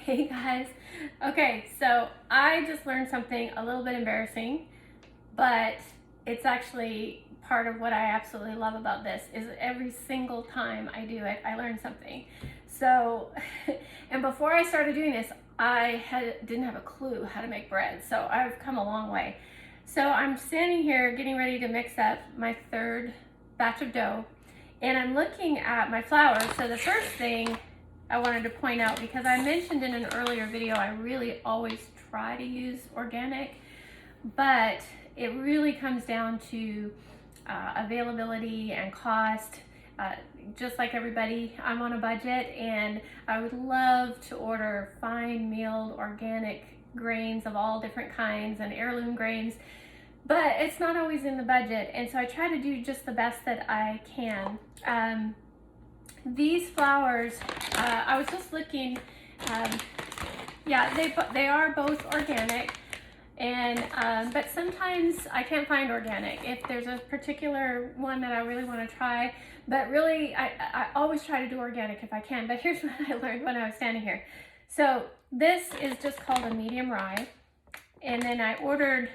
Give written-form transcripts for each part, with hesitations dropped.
Hey guys. Okay, so I just learned something a little bit embarrassing, but it's actually part of what I absolutely love about this is every single time I do it, I learn something. So, and before I started doing this, didn't have a clue how to make bread. So I've come a long way. So I'm standing here getting ready to mix up my third batch of dough, and I'm looking at my flour. So the first thing I wanted to point out, because I mentioned in an earlier video, I really always try to use organic, but it really comes down to availability and cost. Just like everybody, I'm on a budget, and I would love to order fine milled organic grains of all different kinds and heirloom grains, but it's not always in the budget, and so I try to do just the best that I can. These flours, I was just looking, yeah, they are both organic, and but sometimes I can't find organic if there's a particular one that I really want to try. But really, I always try to do organic if I can. But here's what I learned when I was standing here. So this is just called a medium rye, and then I ordered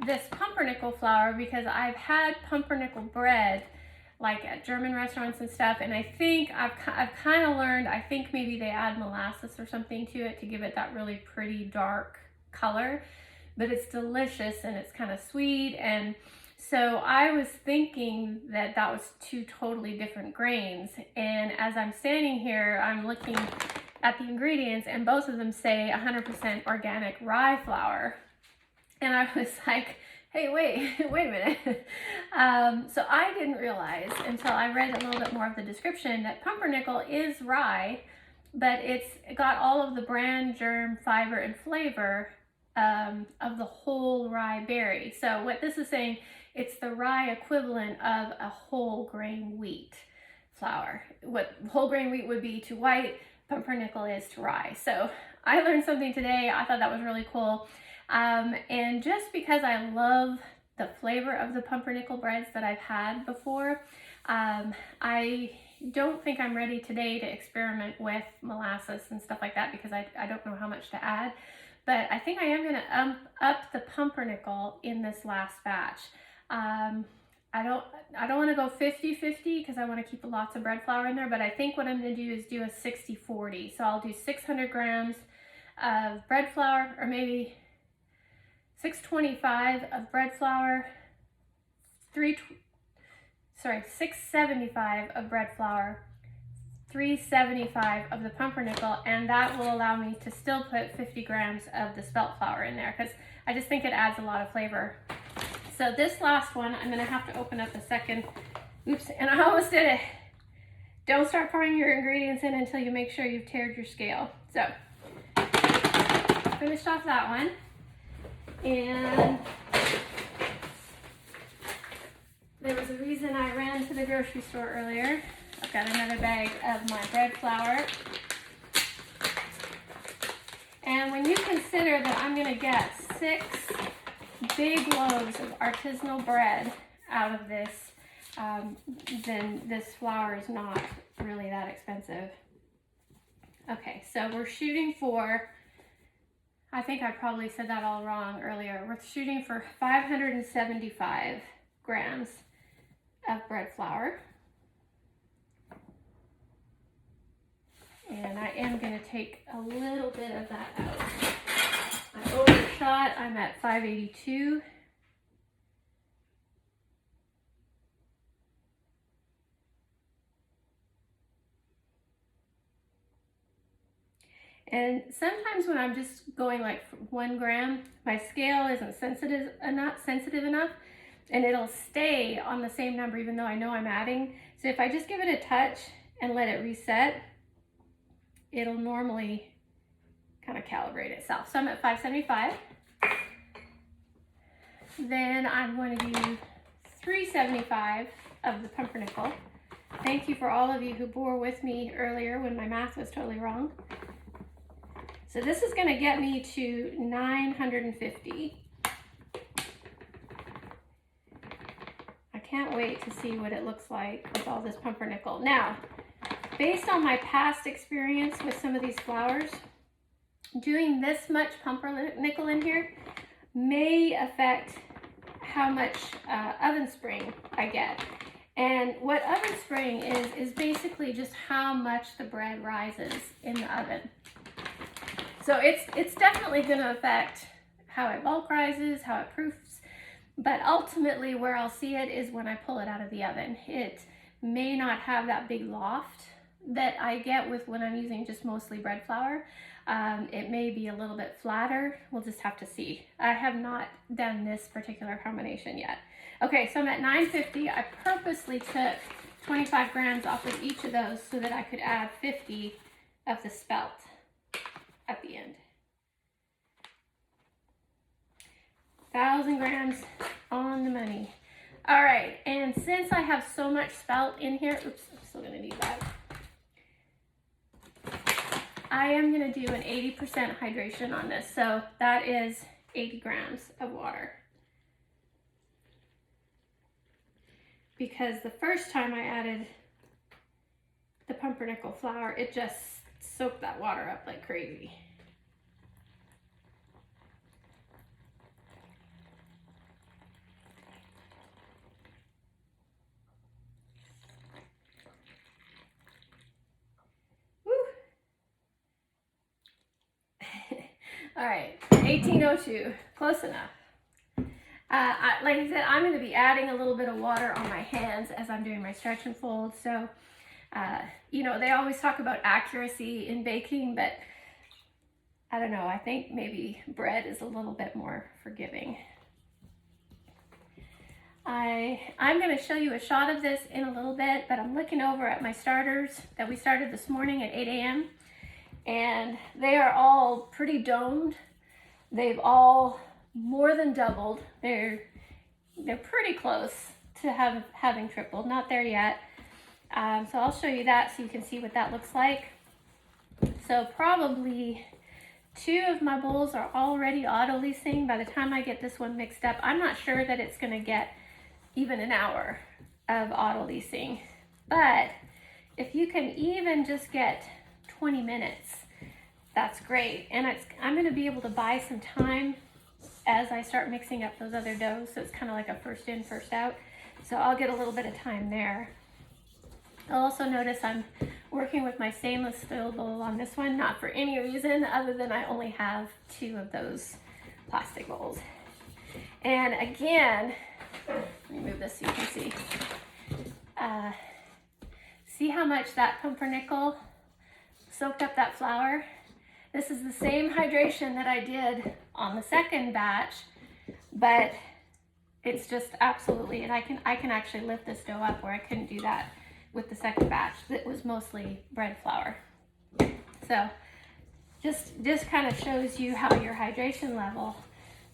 this pumpernickel flour because I've had pumpernickel bread like at German restaurants and stuff, and I think I've kind of learned, I think maybe they add molasses or something to it to give it that really pretty dark color, but it's delicious and it's kind of sweet. And so I was thinking that that was two totally different grains, and as I'm standing here, I'm looking at the ingredients, and both of them say 100% organic rye flour, and I was like, hey, wait a minute. So I didn't realize until I read a little bit more of the description that pumpernickel is rye, but it's got all of the bran, germ, fiber, and flavor of the whole rye berry. So what this is saying, it's the rye equivalent of a whole grain wheat flour. What whole grain wheat would be to white, pumpernickel is to rye. So I learned something today. I thought that was really cool. And just because I love the flavor of the pumpernickel breads that I've had before, I don't think I'm ready today to experiment with molasses and stuff like that, because I don't know how much to add. But I think I am going to up the pumpernickel in this last batch. I don't want to go 50-50 because I want to keep lots of bread flour in there, but I think what I'm going to do is do a 60-40. So I'll do 600 grams of bread flour, or maybe 625 of bread flour, 675 of bread flour, 375 of the pumpernickel, and that will allow me to still put 50 grams of the spelt flour in there, because I just think it adds a lot of flavor. So this last one, I'm going to have to open up a second. Oops, and I almost did it. Don't start pouring your ingredients in until you make sure you've tared your scale. So, finished off that one. And there was a reason I ran to the grocery store earlier. I've got another bag of my bread flour. And when you consider that I'm going to get 6 big loaves of artisanal bread out of this, then this flour is not really that expensive. Okay, so we're shooting for, I think I probably said that all wrong earlier. We're shooting for 575 grams of bread flour. And I am going to take a little bit of that out. I overshot, I'm at 582. And sometimes when I'm just going like 1 gram, my scale isn't sensitive enough, and it'll stay on the same number even though I know I'm adding. So if I just give it a touch and let it reset, it'll normally kind of calibrate itself. So I'm at 575. Then I'm going to do 375 of the pumpernickel. Thank you for all of you who bore with me earlier when my math was totally wrong. So this is going to get me to 950. I can't wait to see what it looks like with all this pumpernickel. Now, based on my past experience with some of these flours, doing this much pumpernickel in here may affect how much oven spring I get. And what oven spring is basically just how much the bread rises in the oven. So it's definitely going to affect how it bulk rises, how it proofs, but ultimately where I'll see it is when I pull it out of the oven. It may not have that big loft that I get with when I'm using just mostly bread flour. It may be a little bit flatter. We'll just have to see. I have not done this particular combination yet. Okay, so I'm at 950. I purposely took 25 grams off of each of those so that I could add 50 of the spelt at the end. 1,000 grams on the money. All right, and since I have so much spelt in here, oops, I'm still gonna need that. I am gonna do an 80% hydration on this. So that is 80 grams of water. Because the first time I added the pumpernickel flour, it just soaked that water up like crazy. All right, 1802, close enough. Like I said, I'm going to be adding a little bit of water on my hands as I'm doing my stretch and fold. So, you know, they always talk about accuracy in baking, but I don't know, I think maybe bread is a little bit more forgiving. I'm going to show you a shot of this in a little bit, but I'm looking over at my starters that we started this morning at 8 a.m. and they are all pretty domed. They've all more than doubled. They're pretty close to having tripled. Not there yet. So I'll show you that so you can see what that looks like. So probably 2 of my bowls are already autolysing by the time I get this one mixed up. I'm not sure that it's going to get even an hour of autolysing, but if you can even just get 20 minutes, that's great. And I'm going to be able to buy some time as I start mixing up those other doughs, so it's kind of like a first in, first out. So I'll get a little bit of time there. I'll also notice I'm working with my stainless steel bowl on this one, not for any reason other than I only have 2 of those plastic bowls. And again, let me move this so you can see. See how much that pumpernickel soaked up that flour? This is the same hydration that I did on the second batch, but it's just absolutely, and I can actually lift this dough up where I couldn't do that with the second batch that was mostly bread flour. So just kind of shows you how your hydration level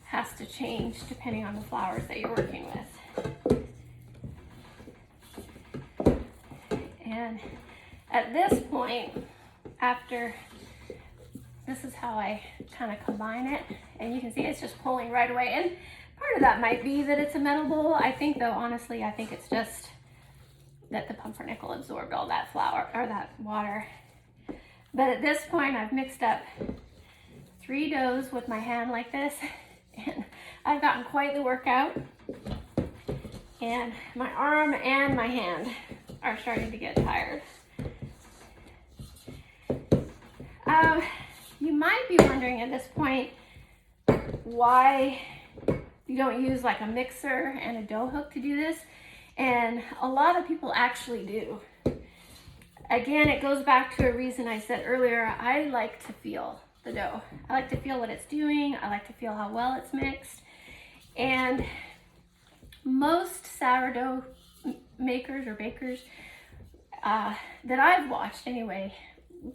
has to change depending on the flours that you're working with. And at this point, after, this is how I kind of combine it, and you can see it's just pulling right away. And part of that might be that it's a metal bowl. I think though, honestly, I think it's just that the pumpernickel absorbed all that flour or that water. But at this point, I've mixed up 3 doughs with my hand like this, and I've gotten quite the workout. And my arm and my hand are starting to get tired. You might be wondering at this point why you don't use like a mixer and a dough hook to do this. And a lot of people actually do. Again, it goes back to a reason I said earlier. I like to feel the dough. I like to feel what it's doing. I like to feel how well it's mixed. And most sourdough makers or bakers that I've watched anyway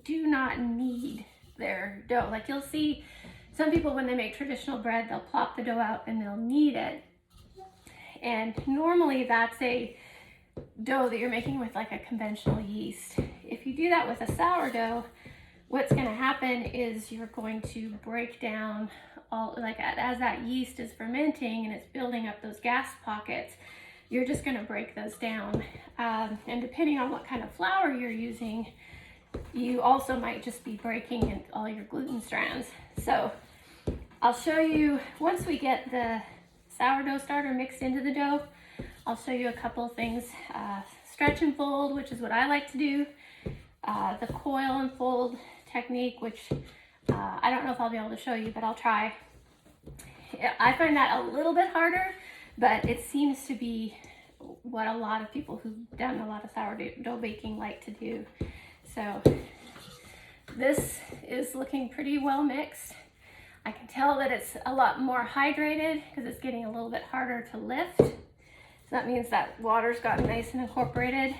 do not knead their dough. Like you'll see some people when they make traditional bread, they'll plop the dough out and they'll knead it. And normally that's a dough that you're making with like a conventional yeast. If you do that with a sourdough, what's going to happen is you're going to break down all, like as that yeast is fermenting and it's building up those gas pockets, you're just going to break those down. And depending on what kind of flour you're using, you also might just be breaking all your gluten strands. So I'll show you, once we get the sourdough starter mixed into the dough, I'll show you a couple of things. Stretch and fold, which is what I like to do. The coil and fold technique, which I don't know if I'll be able to show you, but I'll try. I find that a little bit harder, but it seems to be what a lot of people who've done a lot of sourdough baking like to do. So this is looking pretty well mixed. I can tell that it's a lot more hydrated because it's getting a little bit harder to lift. So that means that water's gotten nice and incorporated.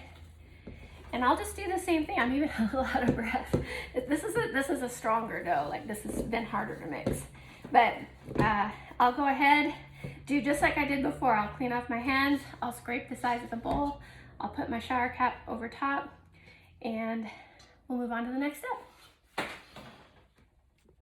And I'll just do the same thing. I'm even a lot of breath. This is a stronger dough. Like, this has been harder to mix. But I'll go ahead, do just like I did before. I'll clean off my hands. I'll scrape the sides of the bowl. I'll put my shower cap over top, and we'll move on to the next step.